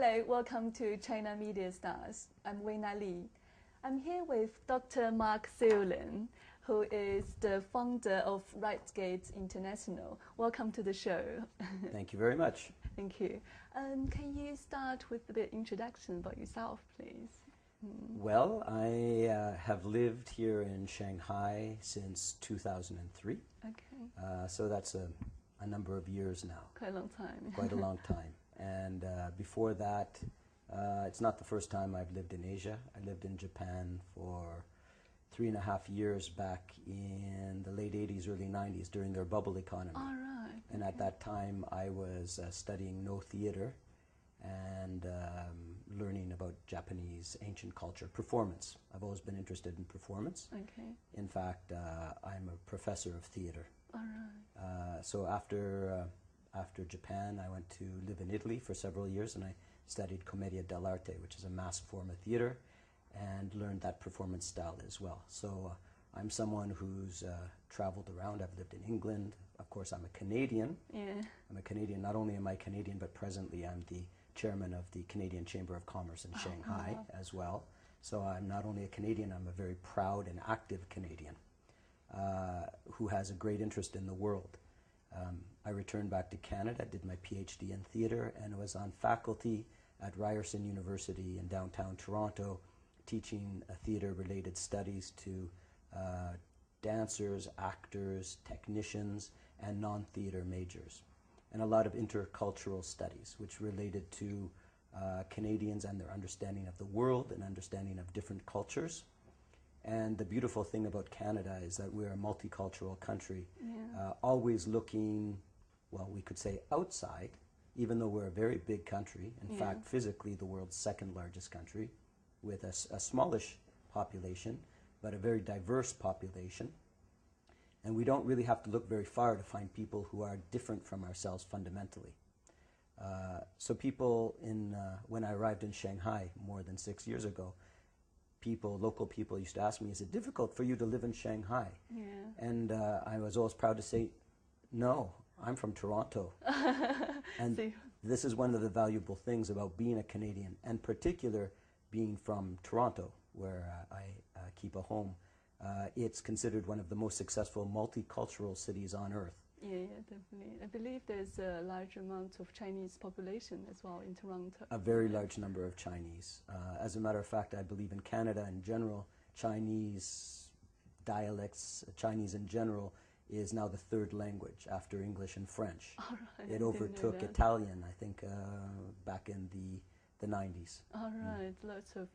Hello, welcome to China Media Stars. I'm Weina Li. I'm here with Dr. Mark Ceolin, who is the founder of RightGate International. Welcome to the show. Thank you very much. Thank you. Can you start with a bit introduction about yourself, please? Well, I have lived here in Shanghai since 2003. Okay. So that's a number of years now. Quite a long time. Quite a long time. And before that, it's not the first time I've lived in Asia. I lived in Japan for 3.5 years back in the late 80s, early 90s during their bubble economy. All right. And okay. at that time, I was studying no theater and learning about Japanese ancient culture, performance. I've always been interested in performance. Okay. In fact, I'm a professor of theater. All right. So after Japan, I went to live in Italy for several years, and I studied Commedia dell'arte, which is a mask form of theater, and learned that performance style as well. So I'm someone who's traveled around. I've lived in England. Of course, I'm a Canadian. Yeah. I'm a Canadian. Not only am I Canadian, but presently I'm the chairman of the Canadian Chamber of Commerce in Shanghai wow. as well. So I'm not only a Canadian, I'm a very proud and active Canadian who has a great interest in the world. I returned back to Canada, did my PhD in theater, and was on faculty at Ryerson University in downtown Toronto, teaching theater-related studies to dancers, actors, technicians, and non-theater majors, and a lot of intercultural studies, which related to Canadians and their understanding of the world and understanding of different cultures. And the beautiful thing about Canada is that we're a multicultural country, always looking, well, we could say outside, even though we're a very big country, in fact, physically the world's second largest country, with a smallish population, but a very diverse population. And we don't really have to look very far to find people who are different from ourselves fundamentally. So people when I arrived in Shanghai more than 6 years ago, local people used to ask me, is it difficult for you to live in Shanghai? Yeah. And I was always proud to say, no, I'm from Toronto. And this is one of the valuable things about being a Canadian, and particular being from Toronto, where I keep a home. It's considered one of the most successful multicultural cities on earth. Yeah, definitely. I believe there's a large amount of Chinese population as well in Toronto. A very large number of Chinese. As a matter of fact, I believe in Canada in general, Chinese dialects, Chinese in general, is now the third language after English and French. All right, it overtook Italian, I think, back in the 90s. All right, lots of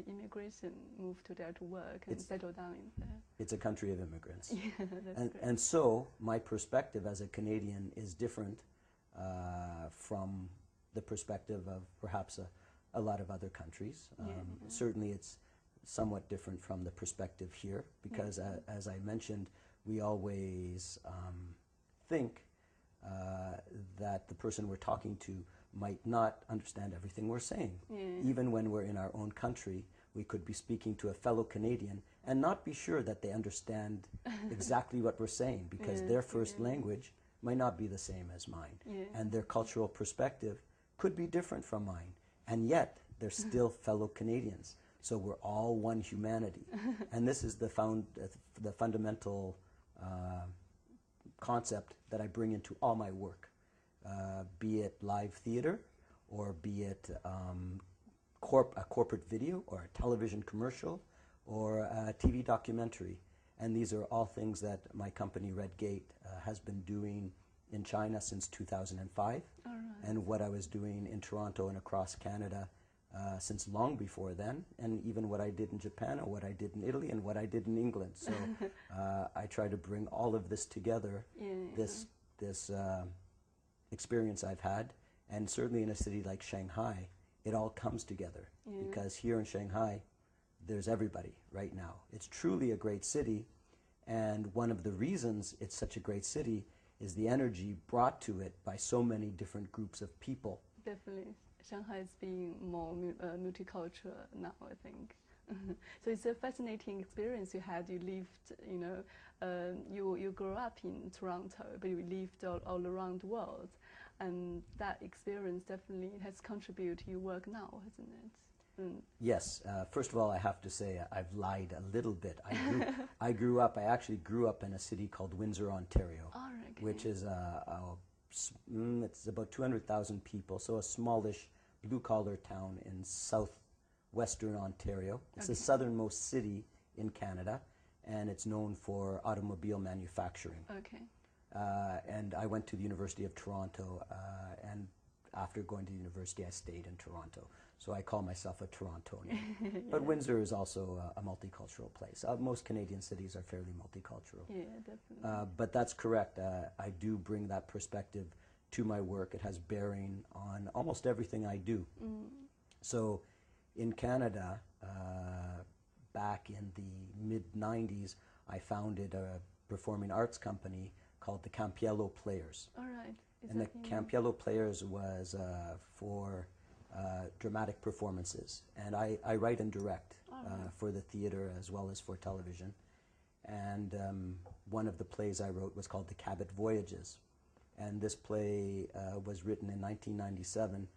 immigration moved to there to work and settle down in there. It's a country of immigrants. Yeah, that's great. And so my perspective as a Canadian is different from the perspective of perhaps a lot of other countries. Certainly it's somewhat different from the perspective here, because as I mentioned, we always think that the person we're talking to might not understand everything we're saying. Even when we're in our own country, we could be speaking to a fellow Canadian and not be sure that they understand exactly what we're saying, because their first language might not be the same as mine. And their cultural perspective could be different from mine. And yet, they're still fellow Canadians. So we're all one humanity. And this is the fundamental concept that I bring into all my work. Be it live theater, or be it a corporate video, or a television commercial, or a TV documentary. And these are all things that my company RightGate has been doing in China since 2005. All right. And what I was doing in Toronto and across Canada since long before then, and even what I did in Japan, or what I did in Italy, and what I did in England. So I try to bring all of this together, this experience I've had, and certainly in a city like Shanghai, it all comes together, because here in Shanghai, there's everybody right now. It's truly a great city, and one of the reasons it's such a great city is the energy brought to it by so many different groups of people. Definitely. Shanghai is being more multicultural now, I think. So it's a fascinating experience you had. You lived, you grew up in Toronto, but you lived all around the world. and that experience definitely has contributed to your work now, hasn't it? Yes. First of all, I have to say I've lied a little bit. I actually grew up in a city called Windsor, Ontario, which is it's about 200,000 people, so a smallish blue-collar town in southwestern Ontario. It's the southernmost city in Canada, and it's known for automobile manufacturing. And I went to the University of Toronto, and after going to university, I stayed in Toronto. So I call myself a Torontonian. But Windsor is also a multicultural place. Most Canadian cities are fairly multicultural. Yeah, definitely. But that's correct. I do bring that perspective to my work. It has bearing on almost everything I do. So in Canada, back in the mid-90s, I founded a performing arts company called the Campiello Players. All right. And the Campiello Players was for dramatic performances. And I write and direct for the theater as well as for television. And one of the plays I wrote was called The Cabot Voyages. And this play was written in 1997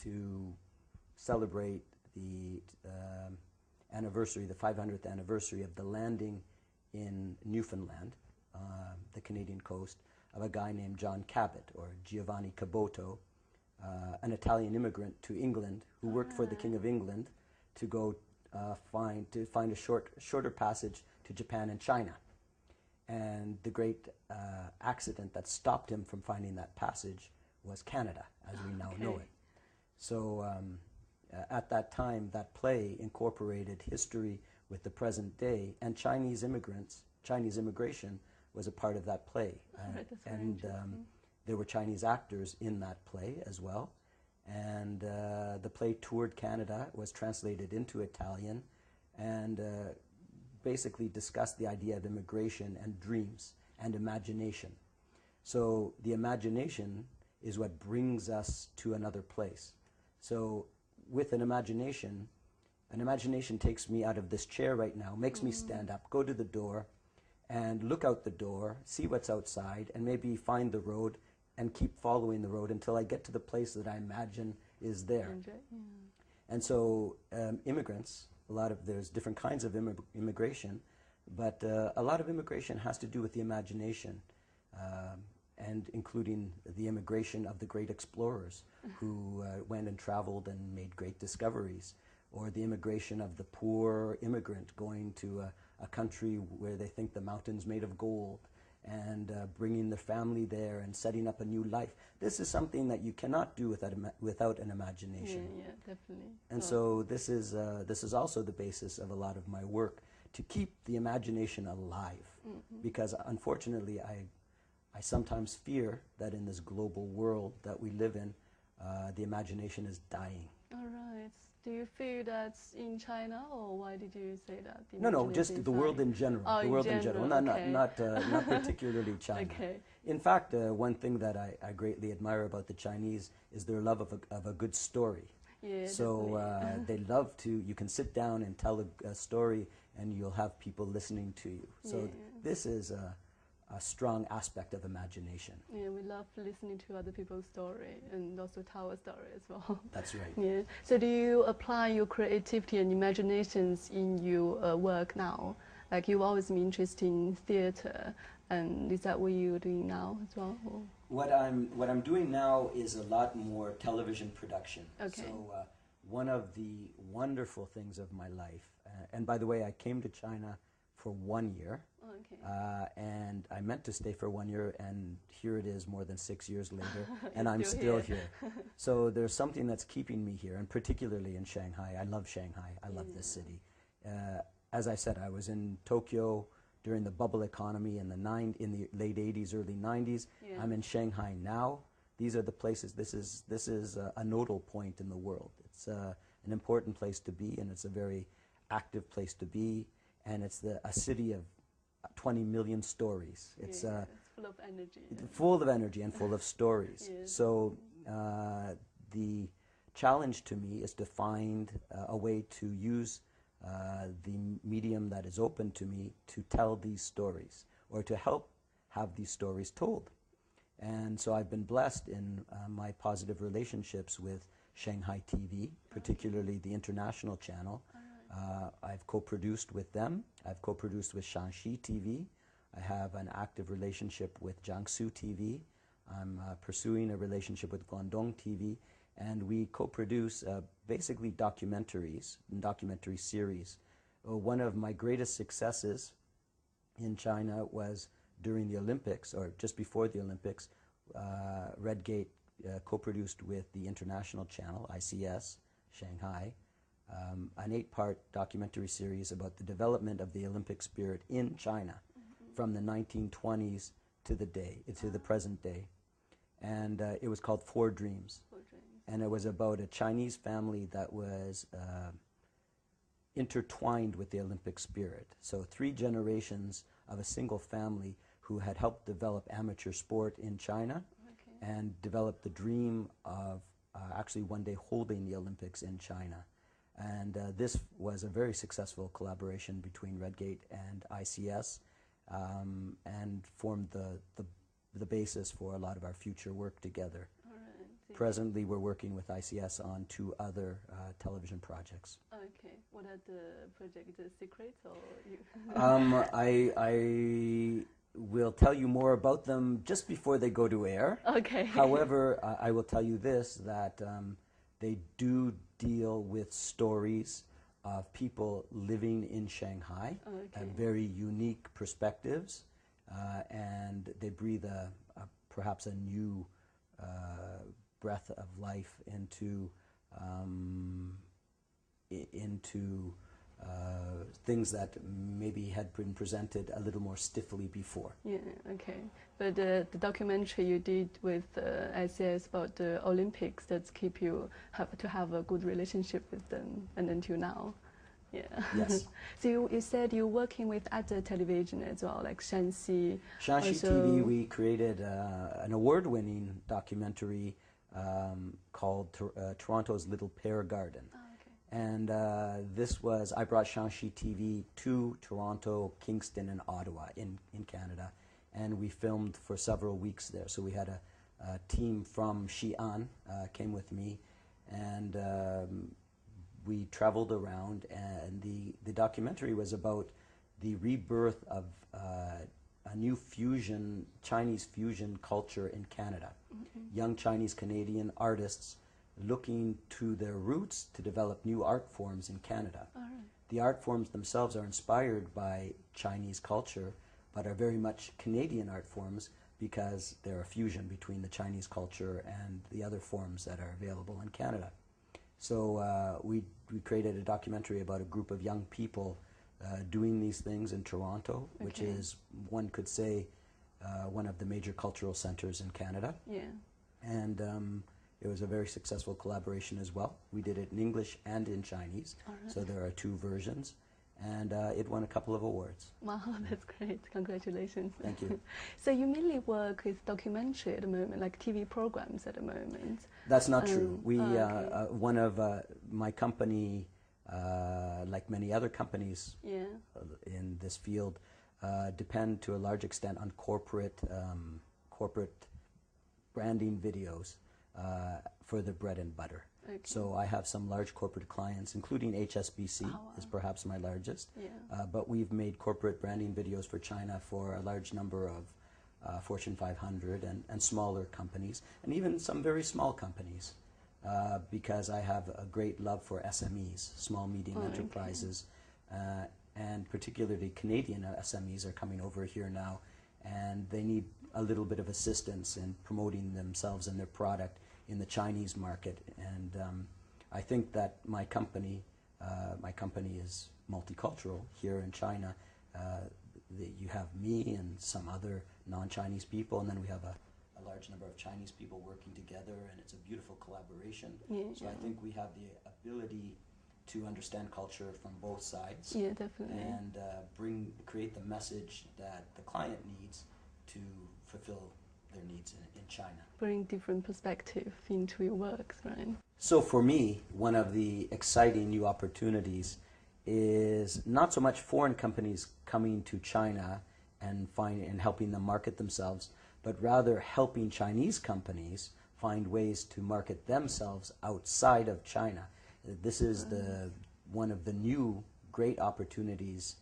to celebrate the anniversary, the 500th anniversary of the landing in Newfoundland, the Canadian coast, of a guy named John Cabot, or Giovanni Caboto, an Italian immigrant to England who worked for the King of England to go find a shorter passage to Japan and China. And the great accident that stopped him from finding that passage was Canada, as we now know it. So at that time, that play incorporated history with the present day, and Chinese immigration was a part of that play. And there were Chinese actors in that play as well. And the play toured Canada, was translated into Italian, and basically discussed the idea of immigration and dreams and imagination. So the imagination is what brings us to another place. So with an imagination takes me out of this chair right now, makes me stand up, go to the door, and look out the door, see what's outside, and maybe find the road and keep following the road until I get to the place that I imagine is there. And so immigrants, there's different kinds of immigration, but a lot of immigration has to do with the imagination, and including the immigration of the great explorers who went and traveled and made great discoveries, or the immigration of the poor immigrant going to a country where they think the mountain's made of gold, and bringing the family there and setting up a new life. This is something that you cannot do without an imagination. Yeah, definitely. And so this is also the basis of a lot of my work, to keep the imagination alive. Because unfortunately, I sometimes fear that in this global world that we live in, the imagination is dying. All right. Do you feel that's in China, or why did you say that? No, just the world in general. Oh, the world in general, not particularly China. Okay. In fact, one thing that I greatly admire about the Chinese is their love of a good story. Yeah, so they love to, you can sit down and tell a story and you'll have people listening to you. So this is a strong aspect of imagination. Yeah, we love listening to other people's story and also tell a story as well. That's right. Yeah. So do you apply your creativity and imaginations in your work now? Like, you've always been interested in theater, and is that what you're doing now as well? Or? What I'm doing now is a lot more television production. Okay. So one of the wonderful things of my life, and by the way, I came to China for 1 year. And I meant to stay for 1 year, and here it is more than 6 years later, and I'm still here. So there's something that's keeping me here, and particularly in Shanghai. I love Shanghai. I love this city. As I said, I was in Tokyo during the bubble economy in the late 80s, early 90s. I'm in Shanghai now. These are the places. This is a nodal point in the world. It's an important place to be, and it's a very active place to be, and it's a city of 20 million stories. It's full of energy. Full of energy and full of stories. So the challenge to me is to find a way to use the medium that is open to me to tell these stories, or to help have these stories told. And so I've been blessed in my positive relationships with Shanghai TV, particularly the international channel. I've co-produced with them. I've co-produced with Shanghai TV. I have an active relationship with Jiangsu TV. I'm pursuing a relationship with Guangdong TV. And we co-produce basically documentaries and documentary series. One of my greatest successes in China was during the Olympics, or just before the Olympics. Redgate co-produced with the international channel, ICS, Shanghai, an 8-part documentary series about the development of the Olympic spirit in China from the 1920s to the present day. And it was called Four Dreams. And it was about a Chinese family that was intertwined with the Olympic spirit. So 3 generations of a single family who had helped develop amateur sport in China and developed the dream of actually one day holding the Olympics in China. And this was a very successful collaboration between Redgate and ICS, and formed the basis for a lot of our future work together. Presently, we're working with ICS on 2 other television projects. Okay, what are the project secrets, or you? I will tell you more about them just before they go to air. Okay. However, I will tell you this, that they do deal with stories of people living in Shanghai, very unique perspectives, and they breathe perhaps a new breath of life into things that maybe had been presented a little more stiffly before. Yeah, okay. But the documentary you did with ICS about the Olympics, that's keep you have a good relationship with them, and until now. Yeah. Yes. So you said you're working with other television as well, like Shanxi. Shanxi TV, we created an award-winning documentary called Toronto's Little Pear Garden. Oh, okay. And I brought Shanxi TV to Toronto, Kingston, and Ottawa in Canada. And we filmed for several weeks there. So we had a team from Xi'an came with me, and we traveled around, and the documentary was about the rebirth of a new Chinese fusion culture in Canada. Young Chinese Canadian artists looking to their roots to develop new art forms in Canada. The art forms themselves are inspired by Chinese culture, but are very much Canadian art forms because they're a fusion between the Chinese culture and the other forms that are available in Canada. So we created a documentary about a group of young people doing these things in Toronto, which is, one could say, one of the major cultural centers in Canada. Yeah. And it was a very successful collaboration as well. We did it in English and in Chinese, so there are 2 versions. And it won a couple of awards. Wow, that's great. Congratulations. Thank you. So you mainly work with documentary at the moment, like TV programs at the moment? That's not true. One of my company, like many other companies in this field, depend to a large extent on corporate branding videos for the bread and butter. So I have some large corporate clients, including HSBC is perhaps my largest. But we've made corporate branding videos for China for a large number of Fortune 500 and smaller companies, and even some very small companies, because I have a great love for SMEs, small, medium enterprises, and particularly Canadian SMEs are coming over here now, and they need a little bit of assistance in promoting themselves and their product in the Chinese market. And I think that my company is multicultural here in China. You have me and some other non-Chinese people, and then we have a large number of Chinese people working together, and it's a beautiful collaboration. So I think we have the ability to understand culture from both sides. Yeah, definitely. And create the message that the client needs to fulfill their needs in China. Bring different perspective into your works, right? So for me, one of the exciting new opportunities is not so much foreign companies coming to China and helping them market themselves, but rather helping Chinese companies find ways to market themselves outside of China. This is one of the new great opportunities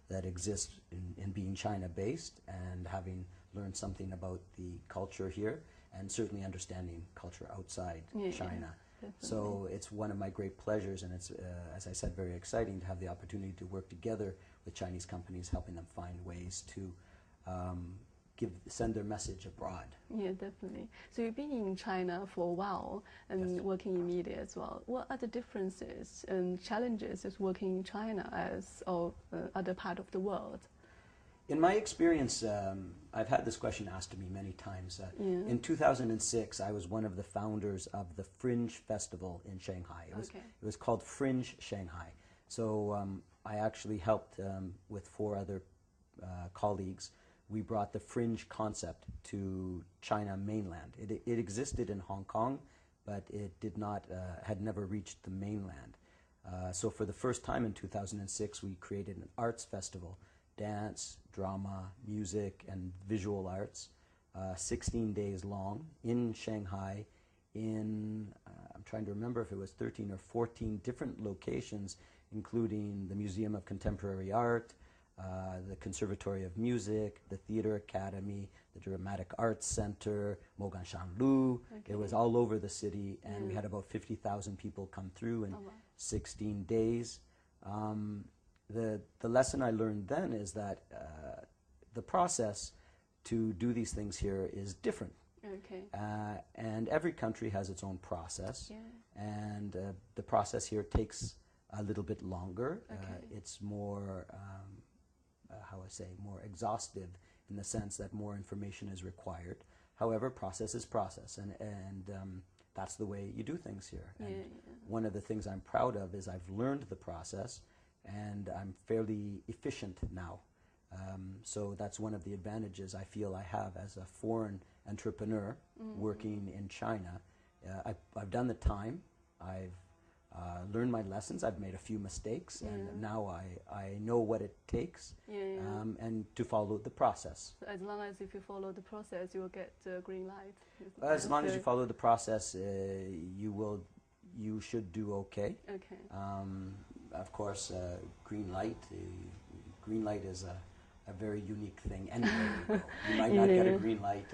that exist in being China-based and having learned something about the culture here and certainly understanding culture outside China. So it's one of my great pleasures, and it's, as I said, very exciting to have the opportunity to work together with Chinese companies, helping them find ways to send their message abroad. Yeah, definitely. So you've been in China for a while and working in media as well. What are the differences and challenges of working in China as or other part of the world? In my experience, I've had this question asked to me many times. In 2006, I was one of the founders of the Fringe Festival in Shanghai. It was called Fringe Shanghai. So I actually helped with 4 other colleagues. We brought the Fringe concept to China mainland. It existed in Hong Kong, but it did not, had never reached the mainland. So for the first time in 2006, we created an arts festival. Dance, drama, music, and visual arts, 16 days long in Shanghai in, I'm trying to remember if it was 13 or 14 different locations, including the Museum of Contemporary Art, the Conservatory of Music, the Theater Academy, the Dramatic Arts Center, Mogan Shanlu. It was all over the city, and we had about 50,000 people come through in 16 days. The lesson I learned then is that the process to do these things here is different. And every country has its own process. And the process here takes a little bit longer. It's more, how I say, more exhaustive in the sense that more information is required. However, process is process, and that's the way you do things here. And one of the things I'm proud of is I've learned the process, and I'm fairly efficient now. So that's one of the advantages I feel I have as a foreign entrepreneur working in China. I've done the time, I've learned my lessons, I've made a few mistakes, and now I know what it takes and to follow the process. So as long as if you follow the process, you will get the green light. As long as you follow the process, you should do okay. Of course, green light is a very unique thing anywhere you go. You might not get a green light.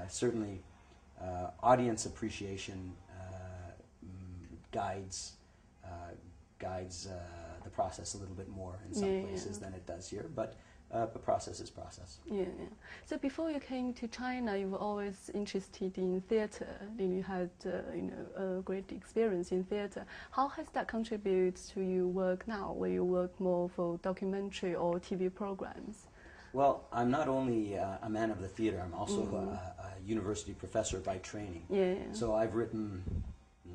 Certainly, audience appreciation guides the process a little bit more in some places than it does here, but the process is process. So before you came to China, you were always interested in theater. You had a great experience in theater. How has that contributed to your work now, where you work more for documentary or TV programs? Well, I'm not only a man of the theater, I'm also a university professor by training. So I've written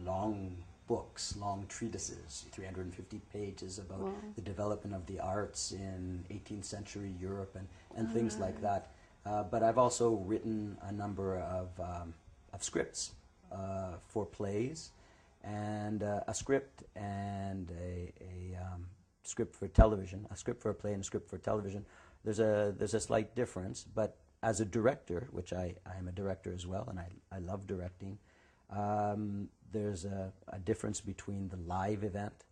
long books, long treatises, 350 pages about the development of the arts in 18th century Europe and things like that. But I've also written a number of scripts for plays, and a script and a script for television, a script for a play and a script for television. There's a slight difference, but as a director, which I am a director as well, and I love directing, there's a difference between the live event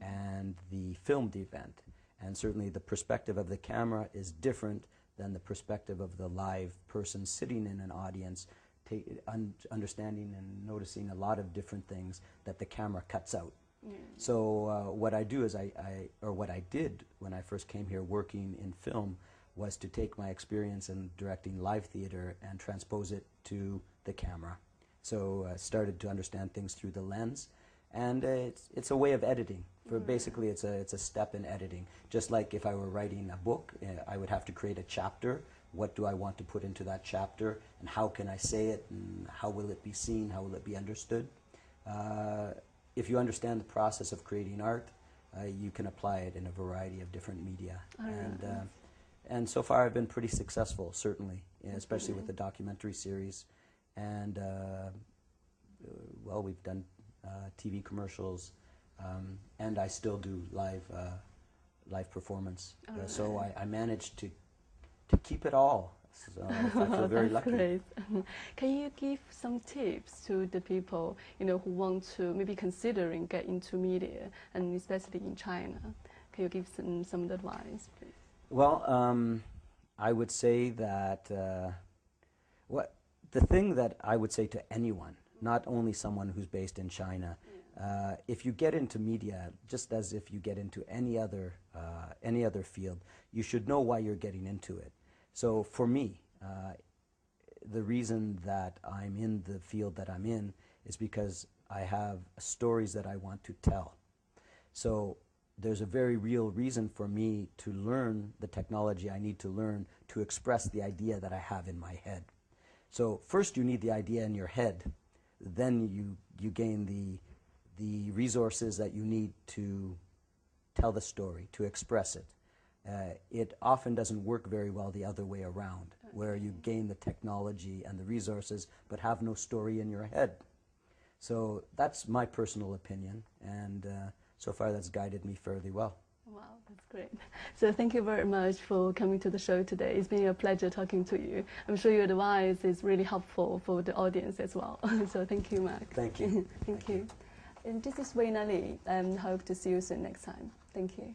and the filmed event. And certainly the perspective of the camera is different than the perspective of the live person sitting in an audience, understanding and noticing a lot of different things that the camera cuts out. So what I do is what I did when I first came here working in film was to take my experience in directing live theater and transpose it to the camera. So I started to understand things through the lens, and it's a way of editing. Basically, it's a step in editing. Just like if I were writing a book, I would have to create a chapter. What do I want to put into that chapter, and how can I say it, and how will it be seen, how will it be understood? If you understand the process of creating art, you can apply it in a variety of different media. And so far I've been pretty successful, certainly, especially with the documentary series. And well, we've done TV commercials, and I still do live performance. So I managed to keep it all. So I feel very lucky. Great. Can you give some tips to the people, who want to maybe considering get into media, and especially in China? Can you give some advice, please? Well, I would say that the thing that I would say to anyone, not only someone who's based in China, if you get into media, just as if you get into any other field, you should know why you're getting into it. So for me, the reason that I'm in the field that I'm in is because I have stories that I want to tell. So there's a very real reason for me to learn the technology I need to learn to express the idea that I have in my head. So first you need the idea in your head, then you gain the resources that you need to tell the story, to express it. It often doesn't work very well the other way around, where you gain the technology and the resources but have no story in your head. So that's my personal opinion, and so far that's guided me fairly well. Wow, that's great. So thank you very much for coming to the show today. It's been a pleasure talking to you. I'm sure your advice is really helpful for the audience as well. So thank you, Mark. Thank you. Thank you. And this is Weina Li, and hope to see you soon next time. Thank you.